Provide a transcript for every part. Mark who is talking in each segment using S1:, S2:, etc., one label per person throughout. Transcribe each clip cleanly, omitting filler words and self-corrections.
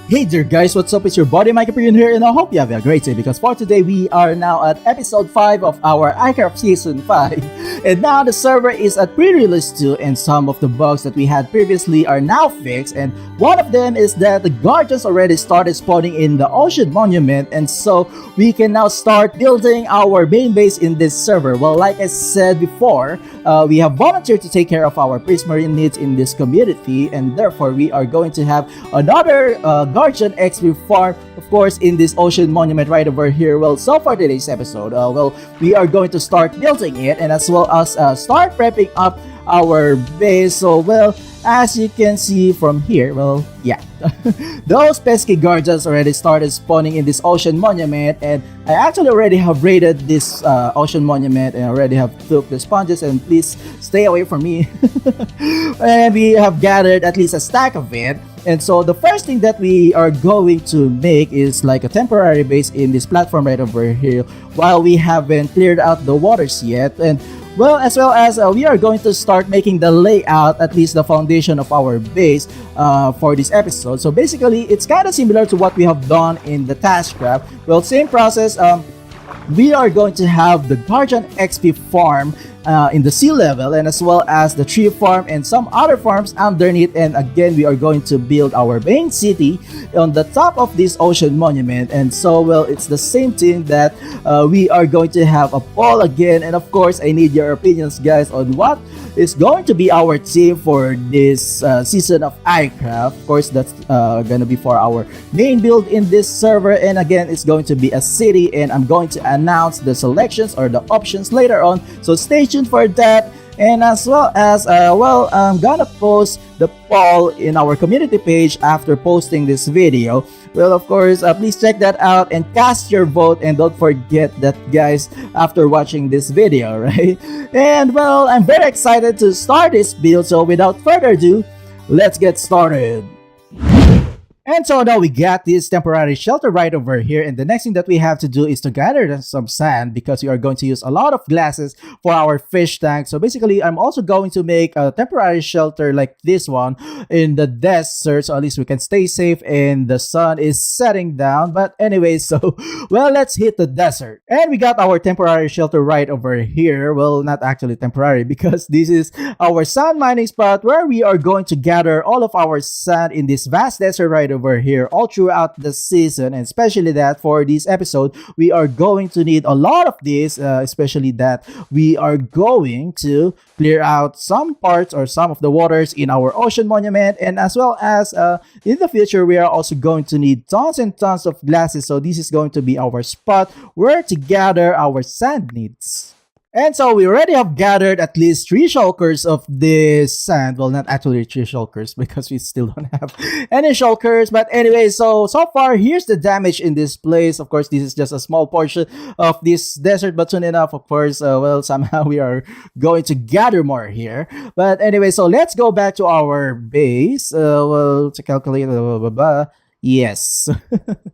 S1: Hey there guys, what's up? It's your buddy mikeyperion here, and I hope you have a great day because for today we are now at episode 5 of our iCraft season 5. And now the server is at pre-release 2 and some of the bugs that we had previously are now fixed, and one of them is that the guardians already started spawning in the ocean monument, and so we can now start building our main base in this server. Well, like I said before, we have volunteered to take care of our prismarine needs in this community, and therefore we are going to have another Guardian XP farm, of course, in this ocean monument right over here. Well, so for today's episode, we are going to start building it and as well as start prepping up our base. So, well, as you can see from here, well, yeah, those pesky guardians already started spawning in this ocean monument, and I actually already have raided this ocean monument and already have took the sponges, and please stay away from me. And we have gathered at least a stack of it, and so the first thing that we are going to make is like a temporary base in this platform right over here while we haven't cleared out the waters yet. And well, as well as we are going to start making the layout, at least the foundation of our base for this episode. So basically, it's kind of similar to what we have done in the Taskcraft. Well, same process. We are going to have the Guardian XP farm in the sea level, and as well as the tree farm and some other farms underneath. And again, we are going to build our main city on the top of this ocean monument. And so, well, it's the same thing that we are going to have a poll again, and of course I need your opinions, guys, on what is going to be our theme for this season of iCraft. Of course, that's gonna be for our main build in this server, and again, it's going to be a city, and I'm going to announce the selections or the options later on, so stay tuned for that. And as well as I'm gonna post the poll in our community page after posting this video. Well, of course, please check that out and cast your vote, and don't forget that, guys, after watching this video, right? And well, I'm very excited to start this build, so without further ado, let's get started. And so now we got this temporary shelter right over here, and the next thing that we have to do is to gather some sand because we are going to use a lot of glasses for our fish tank. So basically, I'm also going to make a temporary shelter like this one in the desert, so at least we can stay safe and the sun is setting down. But anyway, so well, let's hit the desert. And we got our temporary shelter right over here. Well, not actually temporary because this is our sand mining spot where we are going to gather all of our sand in this vast desert right over here all throughout the season. And especially that for this episode, we are going to need a lot of this, especially that we are going to clear out some parts or some of the waters in our ocean monument, and as well as in the future we are also going to need tons and tons of glasses. So this is going to be our spot where to gather our sand needs. And so we already have gathered at least 3 shulkers of this sand. Well, not actually 3 shulkers because we still don't have any shulkers. But anyway, so far, here's the damage in this place. Of course, this is just a small portion of this desert, but soon enough, of course, well, somehow we are going to gather more here. But anyway, so let's go back to our base. Well, to calculate, yes.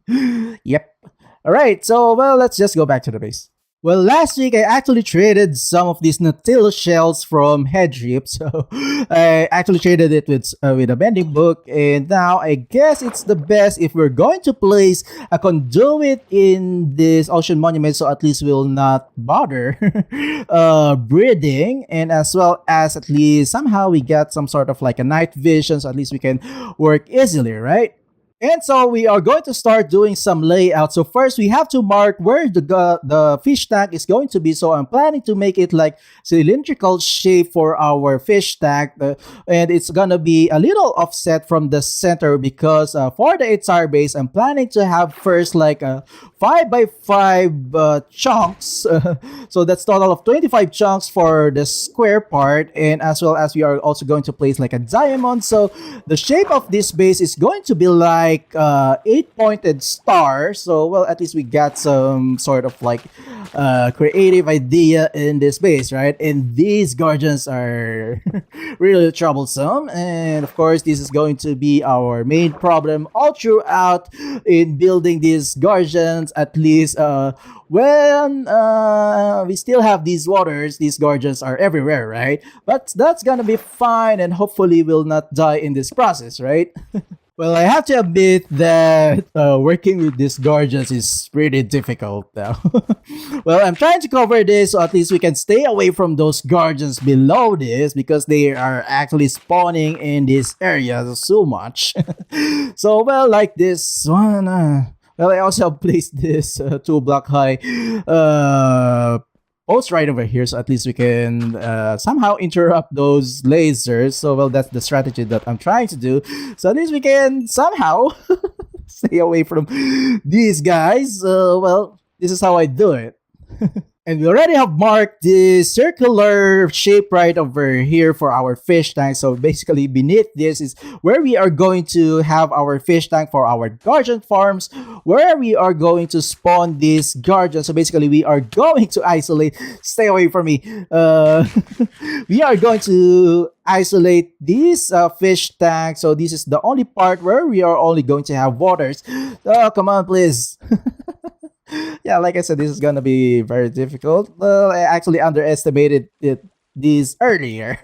S1: Yep. All right, so, well, let's just go back to the base. Well, last week I actually traded some of these Nautilus shells from Headrip, so I actually traded it with a bending book, and now I guess it's the best if we're going to place a conduit in this ocean monument, so at least we'll not bother breeding, and as well as at least somehow we get some sort of like a night vision, so at least we can work easily, right? And so we are going to start doing some layout. So first we have to mark where the fish tank is going to be. So I'm planning to make it like cylindrical shape for our fish tank. And it's going to be a little offset from the center because for the entire base, I'm planning to have first like a 5x5 chunks. So that's total of 25 chunks for the square part. And as well as we are also going to place like a diamond. So the shape of this base is going to be like 8-pointed star. So well, at least we got some sort of like creative idea in this base, right? And these guardians are really troublesome, and of course this is going to be our main problem all throughout in building these guardians. At least when we still have these waters, these guardians are everywhere, right? But that's gonna be fine, and hopefully we'll not die in this process, right? Well, I have to admit that working with these guardians is pretty difficult now. Well, I'm trying to cover this so at least we can stay away from those guardians below this because they are actually spawning in this area so much. So, well, like this one. Well, I also have placed this 2 block high post right over here, so at least we can somehow interrupt those lasers. So, well, that's the strategy that I'm trying to do. So at least we can somehow stay away from these guys. Well, this is how I do it. And we already have marked the circular shape right over here for our fish tank. So basically beneath this is where we are going to have our fish tank for our guardian farms, where we are going to spawn these guardians. So basically we are going to isolate, stay away from me. We are going to isolate this fish tank. So this is the only part where we are only going to have waters. Oh, come on, please. Yeah, like I said, this is gonna be very difficult. Well, I actually underestimated this earlier.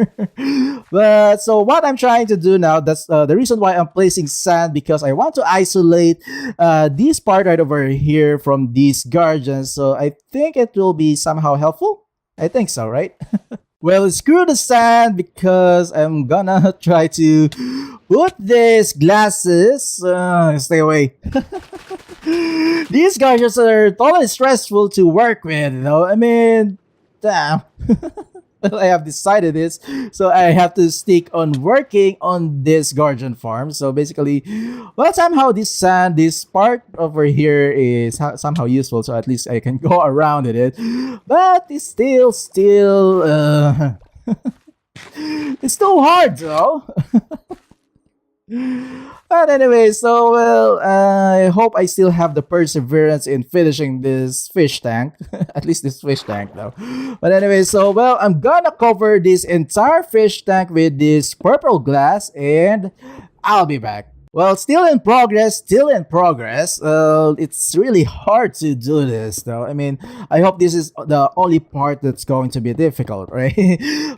S1: But so what I'm trying to do now, that's the reason why I'm placing sand, because I want to isolate this part right over here from these guardians. So I think it will be somehow helpful. I think so, right? Well, screw the sand because I'm gonna try to put these glasses. Stay away. These guardians are totally stressful to work with, though. I mean, damn. Well, I have decided this, so I have to stick on working on this guardian farm. So basically, well, somehow this sand, this part over here is somehow useful, so at least I can go around it. But it's still, it's too hard, though. But anyway, so well, I hope I still have the perseverance in finishing this fish tank. At least this fish tank though. But anyway, so well, I'm gonna cover this entire fish tank with this purple glass and I'll be back. Well, still in progress, it's really hard to do this though. I mean, I hope this is the only part that's going to be difficult, right?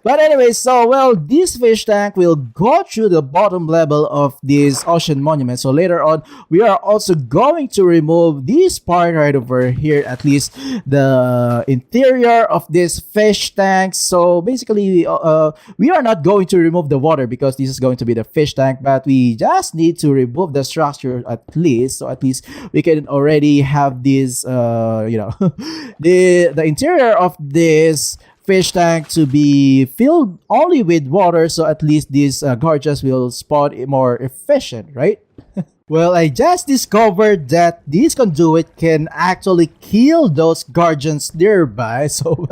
S1: But anyway, so well, this fish tank will go through the bottom level of this ocean monument. So later on, we are also going to remove this part right over here, at least the interior of this fish tank. So basically, we are not going to remove the water because this is going to be the fish tank, but we just need to remove the structure at least, so at least we can already have this the interior of this fish tank to be filled only with water, so at least these guardians will spawn more efficient, right? Well, I just discovered that this conduit can actually kill those guardians nearby. So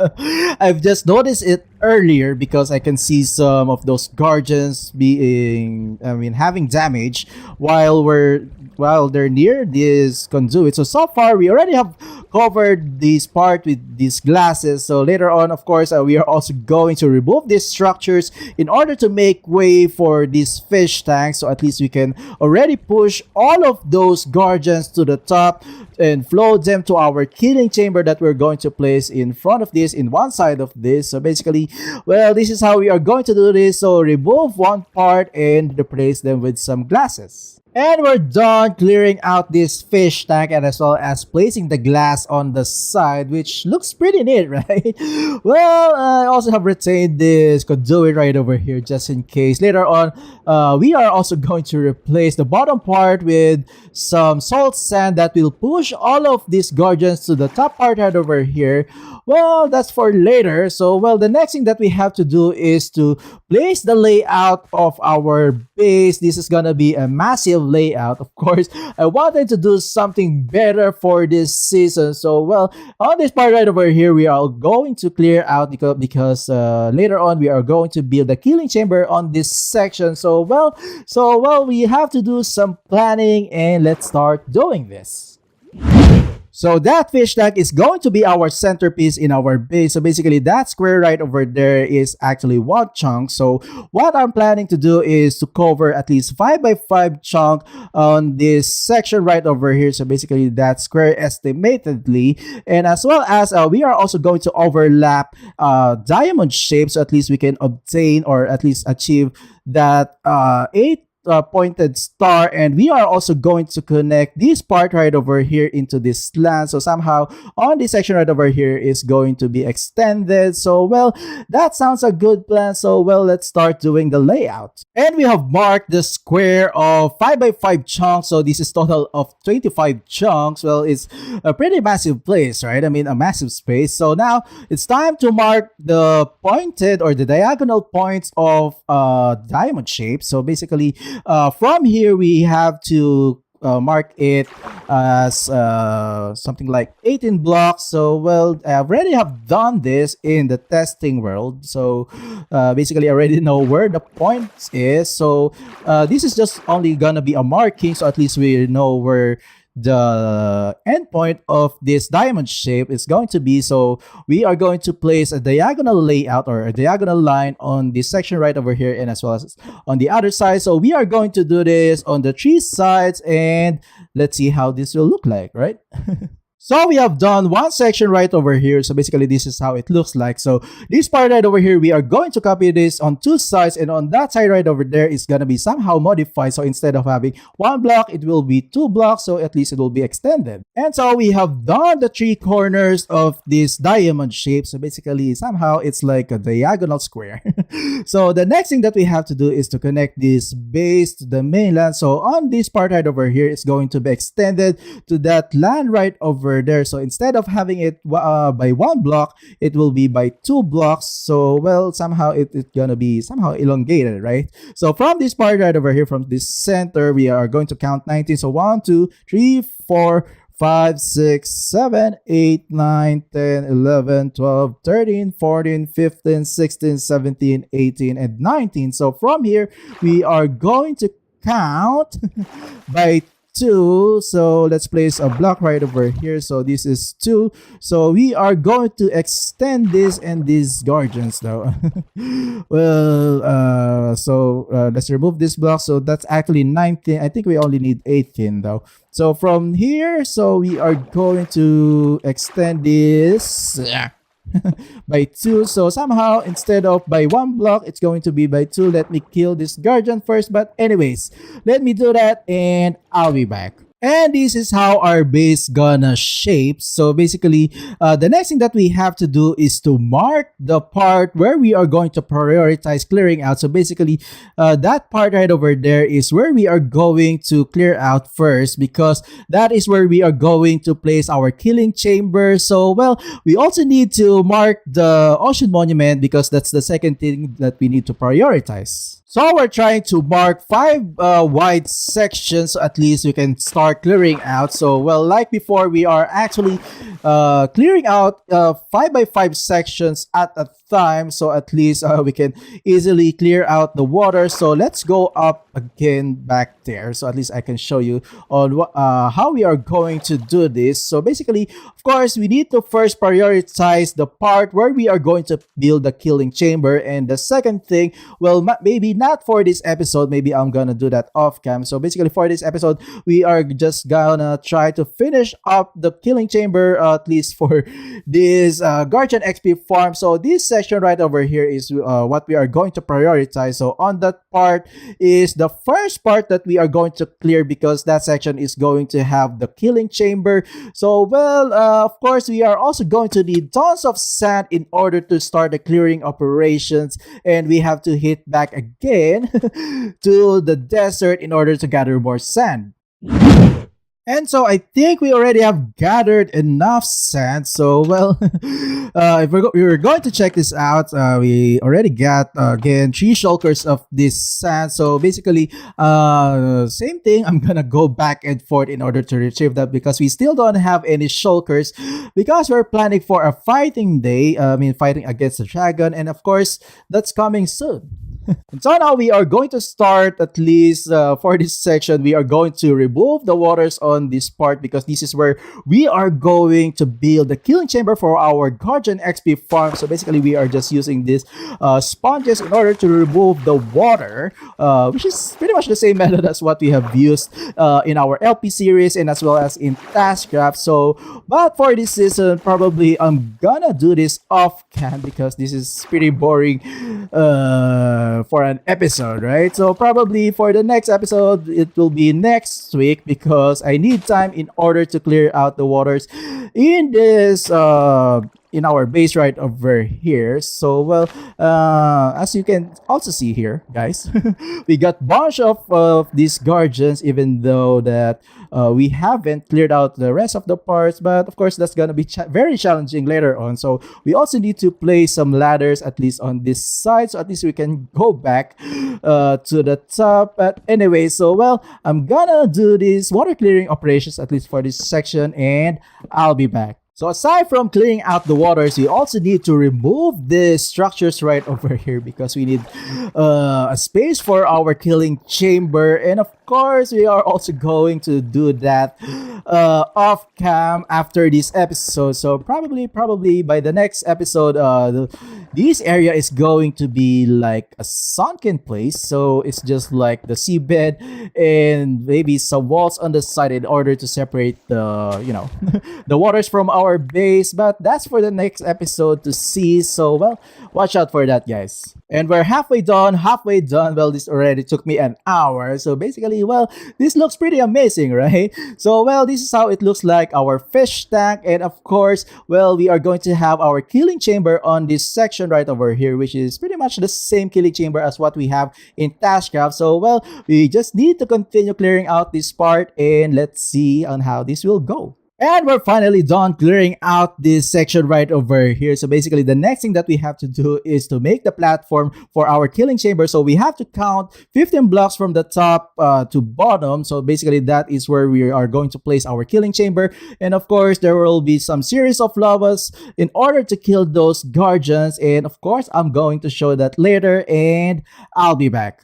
S1: I've just noticed it earlier because I can see some of those guardians having damage while they're near this conduit. So far we already have covered this part with these glasses. So later on, of course, we are also going to remove these structures in order to make way for this fish tank. So at least we can already push all of those guardians to the top and flow them to our killing chamber that we're going to place in front of this, in one side of this. So basically, well, this is how we are going to do this. So remove one part and replace them with some glasses. And we're done clearing out this fish tank and as well as placing the glass on the side, which looks pretty neat, right? Well, I also have retained this conduit right over here just in case. Later on, we are also going to replace the bottom part with some salt sand that will push all of these guardians to the top part right over here. Well, that's for later. So, well, the next thing that we have to do is to place the layout of our base. This is gonna be a massive layout. Of course, I wanted to do something better for this season. So, well, on this part right over here, we are going to clear out because later on we are going to build a killing chamber on this section. So, well, we have to do some planning and let's start doing this. So that fish tank is going to be our centerpiece in our base. So basically that square right over there is actually one chunk. So what I'm planning to do is to cover at least 5x5 chunk on this section right over here. So basically that square estimatedly. And as well as we are also going to overlap diamond shape. So at least we can obtain or at least achieve that 8 pointed star, and we are also going to connect this part right over here into this land. So somehow on this section right over here is going to be extended. So well, that sounds a good plan. So well, let's start doing the layout. And we have marked the square of 5 by 5 chunks. So this is total of 25 chunks. Well, it's a pretty massive place, right? I mean, a massive space. So now it's time to mark the pointed or the diagonal points of diamond shape. So basically, from here we have to mark it as something like 18 blocks. So well, I already have done this in the testing world. So basically I already know where the point is. So this is just only gonna be a marking, so at least we know where the endpoint of this diamond shape is going to be. So we are going to place a diagonal layout or a diagonal line on this section right over here, and as well as on the other side. So we are going to do this on the 3 sides, and let's see how this will look like, right? So we have done one section right over here. So basically this is how it looks like. So this part right over here, we are going to copy this on 2 sides, and on that side right over there is going to be somehow modified. So instead of having 1 block, it will be 2 blocks. So at least it will be extended. And so we have done the 3 corners of this diamond shape. So basically somehow it's like a diagonal square. So the next thing that we have to do is to connect this base to the mainland. So on this part right over here, it's going to be extended to that land right over there. So instead of having it by 1 block, it will be by 2 blocks. So well, somehow it's gonna be somehow elongated, right? So from this part right over here, from this center, we are going to count 19. So 1 2 3 4 5 6 7 8 9 10 11 12 13 14 15 16 17 18 and 19. So from here we are going to count by 2. So let's place a block right over here. So this is 2. So we are going to extend this and these guardians though. Well, let's remove this block. So that's actually 19. I think we only need 18 though. So from here, so we are going to extend this by 2. So somehow instead of by 1 block, it's going to be by 2. Let me kill this guardian first, but anyways, let me do that and I'll be back. And this is how our base gonna shape. So basically, the next thing that we have to do is to mark the part where we are going to prioritize clearing out. So basically, that part right over there is where we are going to clear out first, because that is where we are going to place our killing chamber. So well, we also need to mark the ocean monument, because that's the second thing that we need to prioritize. So we're trying to mark 5 wide sections, so at least we can start clearing out. So well, like before, we are actually clearing out 5 by 5 sections at a time, so at least we can easily clear out the water. So let's go up again back there, so at least I can show you on how we are going to do this. So basically, of course, we need to first prioritize the part where we are going to build the killing chamber. And the second thing, well, maybe not for this episode, maybe I'm gonna do that off cam. So basically for this episode, we are just gonna try to finish up the killing chamber, at least for this guardian XP farm. So this section right over here is what we are going to prioritize. So on that part is the first part that we are going to clear, because that section is going to have the killing chamber. So well, of course, we are also going to need tons of sand in order to start the clearing operations, and we have to hit back again to the desert in order to gather more sand. And so I think we already have gathered enough sand. So well, if we were going to check this out, we already got again 3 shulkers of this sand. So basically, same thing. I'm gonna go back and forth in order to retrieve that, because we still don't have any shulkers, because we're planning for a fighting day. Fighting against the dragon, and of course that's coming soon. And so now we are going to start, at least for this section, we are going to remove the waters on this part, because this is where we are going to build the killing chamber for our guardian XP farm. So basically we are just using these sponges in order to remove the water, which is pretty much the same method as what we have used in our LP series and as well as in Taskcraft. So but for this season, probably I'm gonna do this off cam, because this is pretty boring for an episode, right? So probably for the next episode, it will be next week because I need time in order to clear out the waters in this in our base right over here. So well, as you can also see here, guys, we got bunch of these guardians, even though that we haven't cleared out the rest of the parts, but of course that's gonna be very challenging later on. So we also need to place some ladders at least on this side, so at least we can go back to the top. But anyway, so well, I'm gonna do these water clearing operations at least for this section, and I'll be back. So aside from clearing out the waters, we also need to remove the structures right over here because we need a space for our killing chamber. And of course, we are also going to do that off cam after this episode. So probably by the next episode, this area is going to be like a sunken place. So it's just like the seabed and maybe some walls on the side in order to separate the, you know, the waters from our base. But that's for the next episode to see. So well, watch out for that, guys. And we're halfway done. Well, this already took me an hour. So basically, well, this looks pretty amazing, right? So well, this is how it looks like our fish tank. And of course, well, we are going to have our killing chamber on this section right over here, which is pretty much the same killing chamber as what we have in Taskcraft. So well, we just need to continue clearing out this part, and let's see on how this will go. And we're finally done clearing out this section right over here. So basically, the next thing that we have to do is to make the platform for our killing chamber. So we have to count 15 blocks from the top to bottom. So basically, that is where we are going to place our killing chamber. And of course, there will be some series of lavas in order to kill those guardians. And of course, I'm going to show that later, and I'll be back.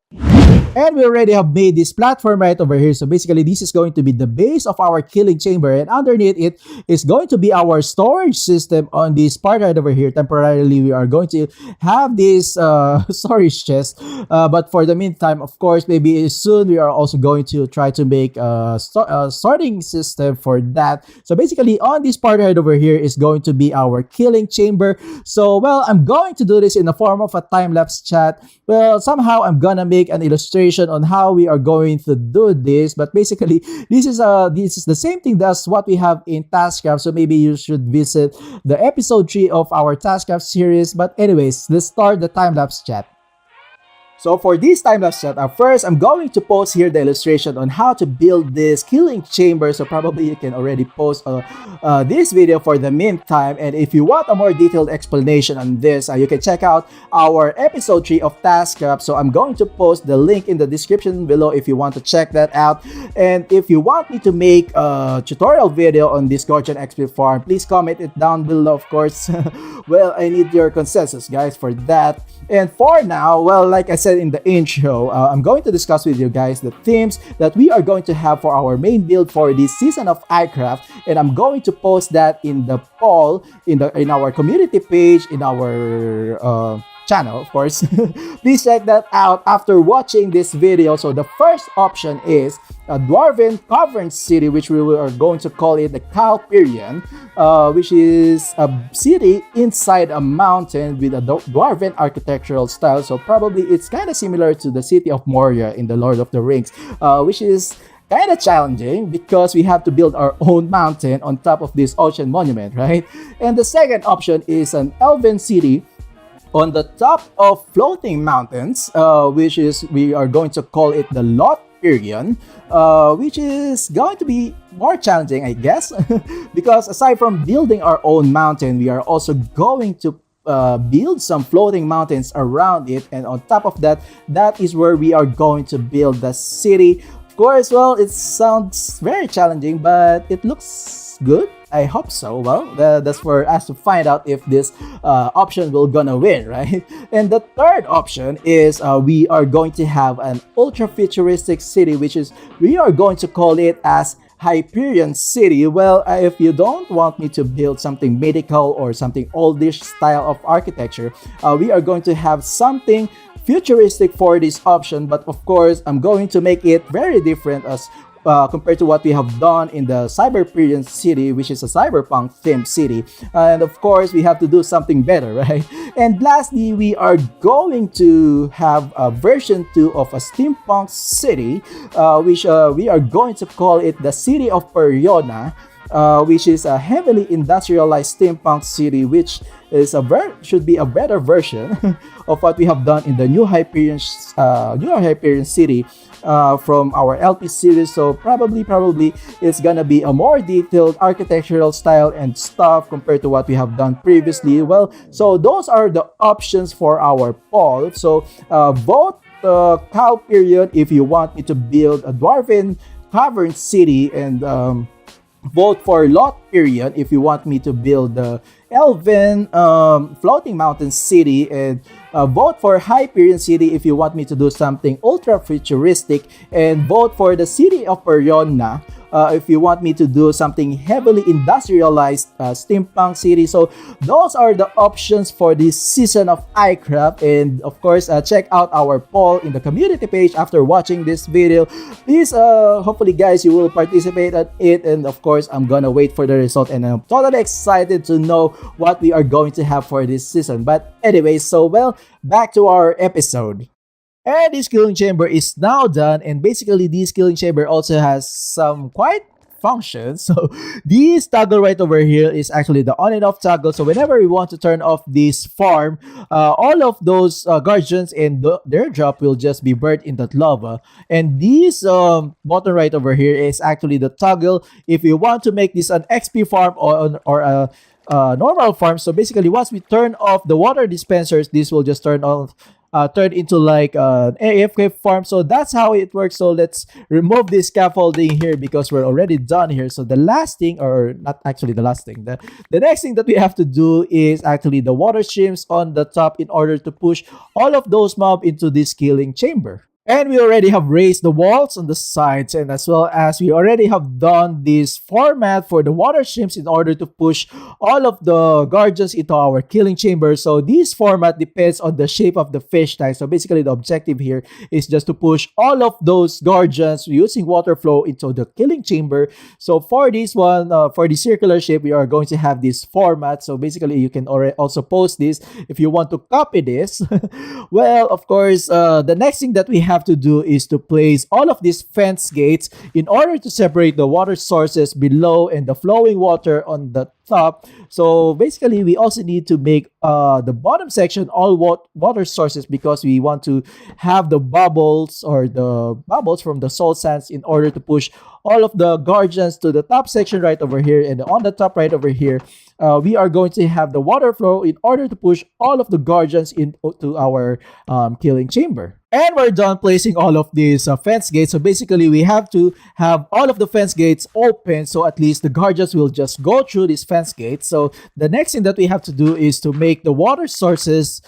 S1: And we already have made this platform right over here. So basically, this is going to be the base of our killing chamber. And underneath it is going to be our storage system on this part right over here. Temporarily, we are going to have this storage chest. But for the meantime, of course, maybe soon we are also going to try to make a sorting system for that. So basically, on this part right over here is going to be our killing chamber. So, well, I'm going to do this in the form of a time-lapse chat. Well, somehow I'm gonna make an illustration on how we are going to do this, but basically this is the same thing as what we have in Taskcraft. So maybe you should visit the episode 3 of our Taskcraft series. But anyways, let's start the time-lapse chat. So for this time-lapse setup, first I'm going to post here the illustration on how to build this killing chamber. So probably you can already post this video for the meantime. And if you want a more detailed explanation on this, you can check out our episode 3 of Taskcraft. So I'm going to post the link in the description below if you want to check that out. And if you want me to make a tutorial video on this Guardian XP farm, please comment it down below, of course. Well, I need your consensus, guys, for that. And for now, well, like I said in the intro, I'm going to discuss with you guys the themes that we are going to have for our main build for this season of iCraft, and I'm going to post that in the poll in our community page in our channel, of course. Please check that out after watching this video. So the first option is a dwarven cavern city, which we are going to call it the perion, which is a city inside a mountain with a dwarven architectural style. So probably it's kind of similar to the city of Moria in the Lord of the Rings, which is kind of challenging because we have to build our own mountain on top of this ocean monument, right? And the second option is an elven city on the top of floating mountains, which is we are going to call it the perion, which is going to be more challenging, I guess, because aside from building our own mountain, we are also going to build some floating mountains around it, and on top of that, that is where we are going to build the city. Of course, well, it sounds very challenging, but it looks good. I hope so. Well, that's for us to find out if this option will gonna win, right? And the third option is we are going to have an ultra futuristic city, which is we are going to call it as Hyperion City. Well, if you don't want me to build something medical or something oldish style of architecture, we are going to have something futuristic for this option. But of course, I'm going to make it very different as compared to what we have done in the Cyber Perion city, which is a cyberpunk themed city. And of course, we have to do something better, right? And lastly, we are going to have a version 2 of a steampunk city, which we are going to call it the City of Periona, which is a heavily industrialized steampunk city, which is should be a better version of what we have done in the New Hyperion city from our LP series. So probably it's gonna be a more detailed architectural style and stuff compared to what we have done previously. Well, so those are the options for our poll. So vote Cow Period if you want me to build a dwarven cavern city, and vote for Lot Period if you want me to build the Elven floating mountain city, and vote for Hyperion city if you want me to do something ultra futuristic, and vote for the City of Periona if you want me to do something heavily industrialized steampunk city. So those are the options for this season of iCraft. And of course, check out our poll in the community page after watching this video. Please, hopefully guys, you will participate at it. And of course, I'm gonna wait for the result, and I'm totally excited to know what we are going to have for this season. But anyway, so well, back to our episode. And this killing chamber is now done, and basically this killing chamber also has some quite functions. So this toggle right over here is actually the on and off toggle. So whenever we want to turn off this farm, all of those guardians and their drop will just be burnt in that lava. And this button right over here is actually the toggle if you want to make this an XP farm or a normal farm. So basically, once we turn off the water dispensers, this will just turn into like an AFK farm. So that's how it works. So let's remove this scaffolding here because we're already done here. So the last thing, or not actually the last thing, the next thing that we have to do is actually the water streams on the top in order to push all of those mobs into this killing chamber. And we already have raised the walls on the sides, and as well as we already have done this format for the water streams in order to push all of the guardians into our killing chamber. So this format depends on the shape of the fish tank. So basically the objective here is just to push all of those guardians using water flow into the killing chamber. So for this one, for the circular shape, we are going to have this format. So basically you can also post this if you want to copy this. Well, of course, the next thing that we have to do is to place all of these fence gates in order to separate the water sources below and the flowing water on the top. So basically we also need to make the bottom section all water sources, because we want to have the bubbles from the salt sands in order to push all of the guardians to the top section right over here. And on the top right over here, we are going to have the water flow in order to push all of the guardians into our killing chamber. And we're done placing all of these fence gates. So basically, we have to have all of the fence gates open, so at least the guardians will just go through these fence gates. So the next thing that we have to do is to make the water sources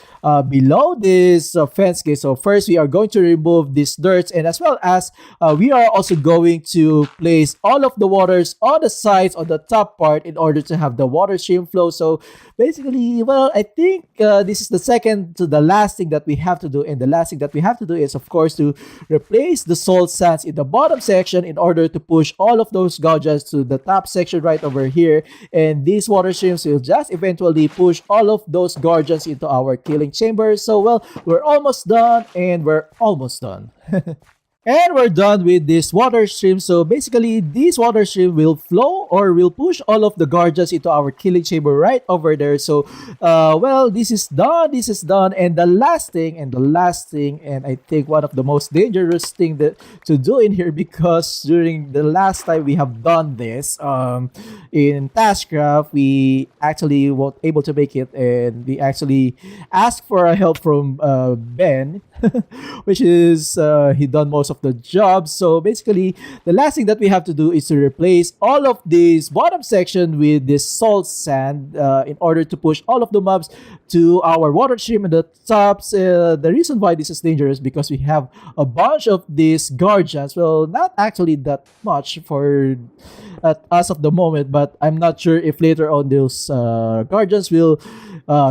S1: below this fence gate. So first, we are going to remove this dirt, and as well as we are also going to place all of the waters on the sides, on the top part, in order to have the water stream flow. So basically, well, I think this is the second to the last thing that we have to do. And the last thing that we have to do is, of course, to replace the salt sands in the bottom section in order to push all of those guardians to the top section right over here. And these water streams will just eventually push all of those guardians into our killing chamber. So, well, we're almost done, and we're almost done. And we're done with this water stream. So basically, this water stream will flow or will push all of the guardians into our killing chamber right over there. So, well, this is done. This is done. And the last thing, and I think one of the most dangerous thing to do in here, because during the last time we have done this in Taskcraft, we actually weren't able to make it, and we actually asked for a help from Ben, which is he done most of the job. So basically, the last thing that we have to do is to replace all of this bottom section with this salt sand in order to push all of the mobs to our water stream in the tops. The reason why this is dangerous because we have a bunch of these guardians. Well, not actually that much for as of the moment, but I'm not sure if later on those guardians will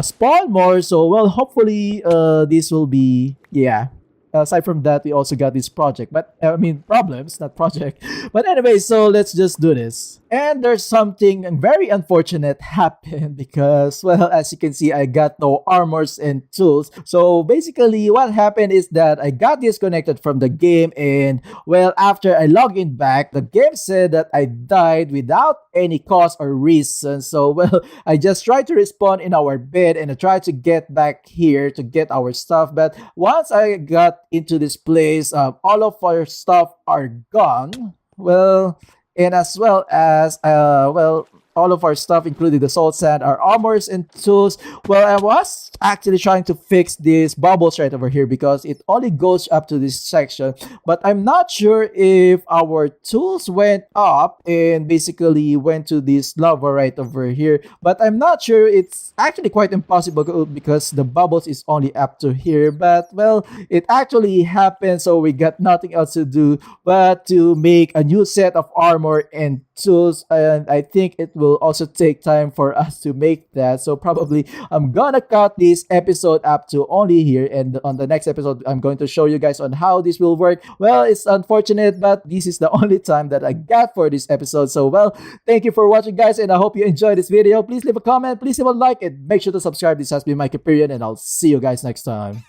S1: spawn more. So, well, hopefully this will be, yeah. aside from that, we also got this project. But I mean, problems, not project. But anyway, so let's just do this. And there's something very unfortunate happened because, well, as you can see, I got no armors and tools. So basically, what happened is that I got disconnected from the game, and well, after I log in back, the game said that I died without any cause or reason. So, well, I just tried to respawn in our bed and I tried to get back here to get our stuff. But once I got into this place, all of our stuff are gone. Well, and as well as well, all of our stuff, including the salt sand, our armors and tools. Well, I was actually trying to fix these bubbles right over here because it only goes up to this section. But I'm not sure if our tools went up and basically went to this lava right over here. But I'm not sure. It's actually quite impossible because the bubbles is only up to here. But well, it actually happened, so we got nothing else to do but to make a new set of armor and tools, and I think it will also take time for us to make that. So probably I'm gonna cut this episode up to only here, and on the next episode I'm going to show you guys on how this will work. Well, it's unfortunate, but this is the only time that I got for this episode. So well, thank you for watching, guys, and I hope you enjoyed this video. Please leave a comment, please leave a like, and make sure to subscribe. This has been Mikey Perion, and I'll see you guys next time.